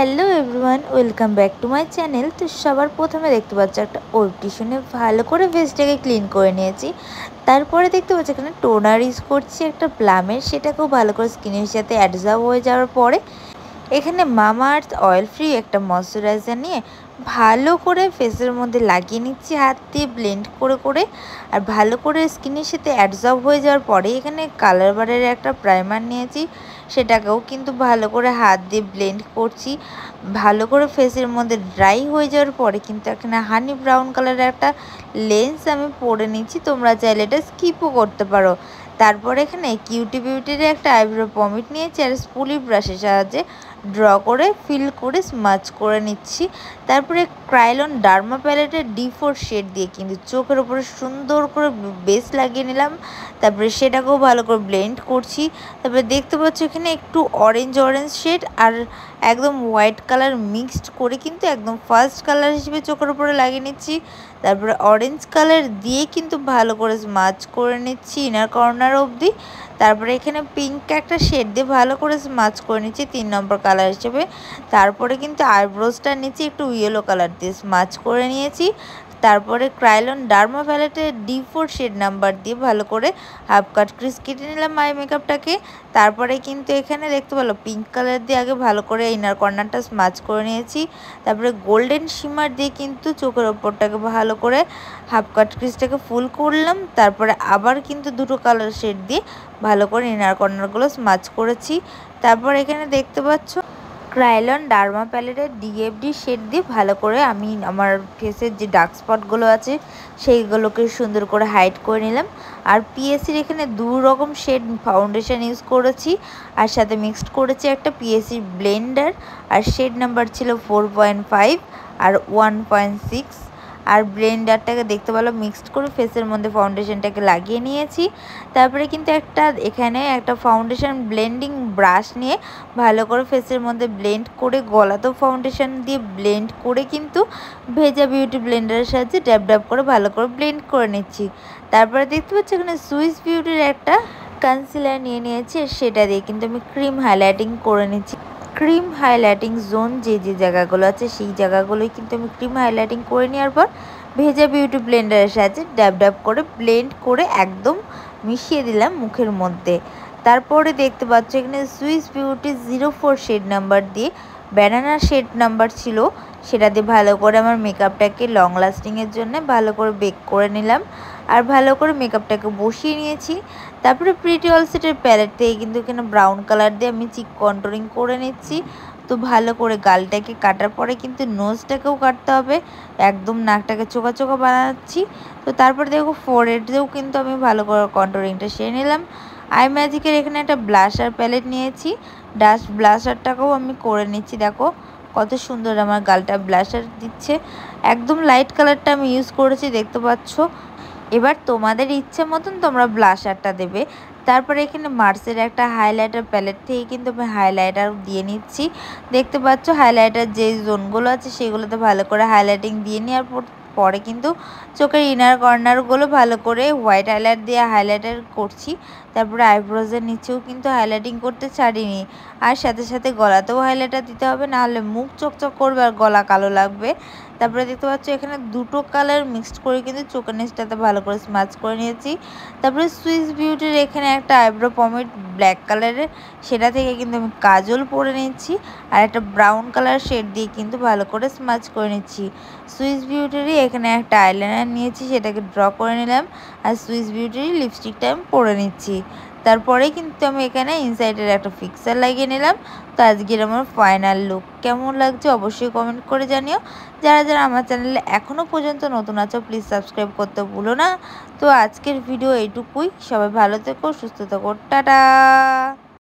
Hello everyone, welcome back to my channel. তো সবার প্রথমে দেখতে পাচ্ছ একটা ওয়েব টিস্যুনে ভালো করে ফেসটাকে ক্লিন করে নিয়েছি। তারপরে দেখতে পাচ্ছ এখানে টোনার ইউজ করছি একটা প্লামের, সেটাকেও ভালো করে স্কিনের সাথে অ্যাডজার্ভ হয়ে যাওয়ার পরে এখানে মামাআর্থ অয়েল ফ্রি একটা ময়শ্চারাইজার নিয়ে ভালো করে ফেসের মধ্যে লাগিয়ে নিচ্ছি হাত দিয়ে ব্লেন্ড করে করে। আর ভালো করে স্কিনের সাথে অ্যাডজর্ব হয়ে যাওয়ার পরে এখানে কালার বারের একটা প্রাইমার নিয়েছি, সেটাকেও কিন্তু ভালো করে হাত দিয়ে ব্লেন্ড করছি। ভালো করে ফেসের মধ্যে ড্রাই হয়ে যাওয়ার পরে কিন্তু এখানে হানি ব্রাউন কালারের একটা লেন্স আমি পরে নিচ্ছি, তোমরা চাইলে এটা স্কিপও করতে পারো। তারপর এখানে কিউটি বিউটির একটা আইব্রো পমিট নিয়েছি আর স্পুলি ব্রাশের সাহায্যে ড্র করে ফিল করে স্মাচ করে নিচ্ছি। তারপরে ক্রাইলন ডার্মা প্যালেটের D4 শেড দিয়ে কিন্তু চোখের উপরে সুন্দর করে বেস লাগিয়ে নিলাম। তারপরে সেটাকেও ভালো করে ব্লেন্ড করছি। তারপরে দেখতে পাচ্ছ এখানে একটু অরেঞ্জ শেড আর একদম হোয়াইট কালার মিক্সড করে কিন্তু একদম ফার্স্ট কালার হিসেবে চোখের উপরে লাগিয়ে নিচ্ছি। তারপরে অরেঞ্জ কালার দিয়ে কিন্তু ভালো করে স্মাচ করে নিচ্ছি ইনার কর্নার অবধি। তারপরে এখানে পিঙ্ক একটা শেড দিয়ে ভালো করে স্মাচ করে নিচ্ছি 3 নম্বর কালার হিসেবে। তারপরে কিন্তু আইব্রোজটা নিচে একটু ইয়েলো কালার দিয়ে স্মাচ করে নিয়েছি। তারপরে ক্রাইলন ডার্মা প্যালেটের D4 শেড নাম্বার দিয়ে ভালো করে হাফ কাট ক্রিজ কেটে নিলাম আই মেকআপটাকে। তারপরে কিন্তু এখানে দেখতে পেলো পিঙ্ক কালার দিয়ে আগে ভালো করে ইনার কর্নারটা স্মাচ করে নিয়েছি। তারপরে গোল্ডেন শিমার দিয়ে কিন্তু চোখের ওপরটাকে ভালো করে হাফ কাট ক্রিজটাকে ফুল করলাম। তারপরে আবার কিন্তু দুটো কালার শেড দিয়ে ভালো করে ইনার কর্নারগুলো স্মাচ করেছি। তারপর এখানে দেখতে পাচ্ছ ক্রাইলন ডার্মা প্যালেটের DFD শেড দিয়ে ভালো করে আমি আমার ফেসের যে ডার্ক স্পটগুলো আছে সেইগুলোকে সুন্দর করে হাইড করে নিলাম। আর PSCর এখানে 2 রকম শেড ফাউন্ডেশন ইউজ করেছি আর সাথে মিক্সড করেছি একটা PSC ব্লেন্ডার। আর শেড নাম্বার ছিল 4.5 আর 1.6। আর ব্লেন্ডারটাকে দেখতে পেলো মিক্সড করে ফেসের মধ্যে ফাউন্ডেশনটাকে লাগিয়ে নিয়েছি। তারপরে কিন্তু এখানে একটা ফাউন্ডেশন ব্লেন্ডিং ব্রাশ নিয়ে ভালো করে ফেসের মধ্যে ব্লেন্ড করে গলাতেও ফাউন্ডেশন দিয়ে ব্লেন্ড করে কিন্তু ভেজা বিউটি ব্লেন্ডারের সাহায্যে ড্যাব ড্যাব করে ভালো করে ব্লেন্ড করে নিচ্ছি। তারপরে দেখতে পাচ্ছি এখানে সুইস বিউটির একটা কনসিলার নিয়ে নিয়েছি, সেটা দিয়ে কিন্তু আমি ক্রিম হাইলাইটিং করে নিচ্ছি। ক্রিম হাইলাইটিং জোন যে জায়গাগুলো আছে সেই জায়গাগুলোই কিন্তু আমি ক্রিম হাইলাইটিং করে নেওয়ার পর ভেজা বিউটি ব্লেন্ডারের সাহায্যে ড্যাব ড্যাব করে ব্লেন্ড করে একদম মিশিয়ে দিলাম মুখের মধ্যে। তারপরে দেখতে পাচ্ছ এখানে সুইস বিউটি 04 শেড নাম্বার দিয়ে ব্যানানা শেড নাম্বার ছিল, সেটা দিয়ে ভালো করে আমার মেকআপটাকে লং লাস্টিংয়ের জন্য ভালো করে বেক করে নিলাম আর ভালো করে মেকআপটাকে বসিয়ে নিয়েছি। তারপরে প্রিটি অল সেটের প্যালেট থেকে কিন্তু এখানে ব্রাউন কালার দিয়ে আমি চিক কন্ট্রোলিং করে নিচ্ছি। তো ভালো করে গালটাকে কাটার পরে কিন্তু নোজটাকেও কাটতে হবে, একদম নাকটাকে চোখা চোখা বানাচ্ছি। তো তারপরে দেখো ফোরহেডেও কিন্তু আমি ভালো করে কন্ট্রোলিংটা সেরে নিলাম। আই ম্যাজিকের এখানে একটা ব্লাশার প্যালেট নিয়েছি, ব্লাশারটাকেও আমি করে নিচ্ছি। দেখো কত সুন্দর আমার গালটা ব্লাশার দিচ্ছে, একদম লাইট কালারটা আমি ইউজ করেছি দেখতে পাচ্ছ। এবার তোমাদের ইচ্ছে মতন তোমরা ব্লাশারটা দেবে। তারপরে এখানে মার্সের একটা হাইলাইটার প্যালেট থেকে কিন্তু আমি হাইলাইটার দিয়ে নিচ্ছি। দেখতে পাচ্ছ হাইলাইটার যে জোনগুলো আছে সেগুলোতে ভালো করে হাইলাইটিং দিয়ে নেওয়ার পরে কিন্তু চোখের ইনার কর্নারগুলো ভালো করে হোয়াইট হাইলাইট দিয়ে হাইলাইটার করছি। তারপরে আইব্রোজের নিচেও কিন্তু হাইলাইটিং করতে ছাড়িনি, আর সাথে সাথে গলাতেও হাইলাইটার দিতে হবে, নাহলে মুখ চকচক করবে আর গলা কালো লাগবে। তারপরে দেখতে পাচ্ছ এখানে দুটো কালার মিক্সড করে কিন্তু চোখের নিচটাতে ভালো করে স্মাচ করে নিয়েছি। তারপরে সুইস বিউটির এখানে একটা আইব্রো পমিট ব্ল্যাক কালারের, সেটা থেকে কিন্তু আমি কাজল পরে নিচ্ছি আর একটা ব্রাউন কালার শেড দিয়ে কিন্তু ভালো করে স্মাচ করে নিচ্ছি। সুইস বিউটিরই এখানে একটা আইলাইনার নিয়েছি, সেটাকে ড্র করে নিলাম আর সুইস বিউটির লিপস্টিকটা আমি পরে নিচ্ছি। তারপরে কিন্তু আমি এখানে ইনসাইডের একটা ফিক্সার লাগিয়ে নিলাম। তো আজকের আমার ফাইনাল লুক কেমন লাগছে অবশ্যই কমেন্ট করে জানিও। যারা যারা আমার চ্যানেলে এখনও পর্যন্ত নতুন আছো প্লিজ সাবস্ক্রাইব করতে ভুলো না। তো আজকের ভিডিও এইটুকুই, সবাই ভালো থেকো, সুস্থ থেকো, টাটা।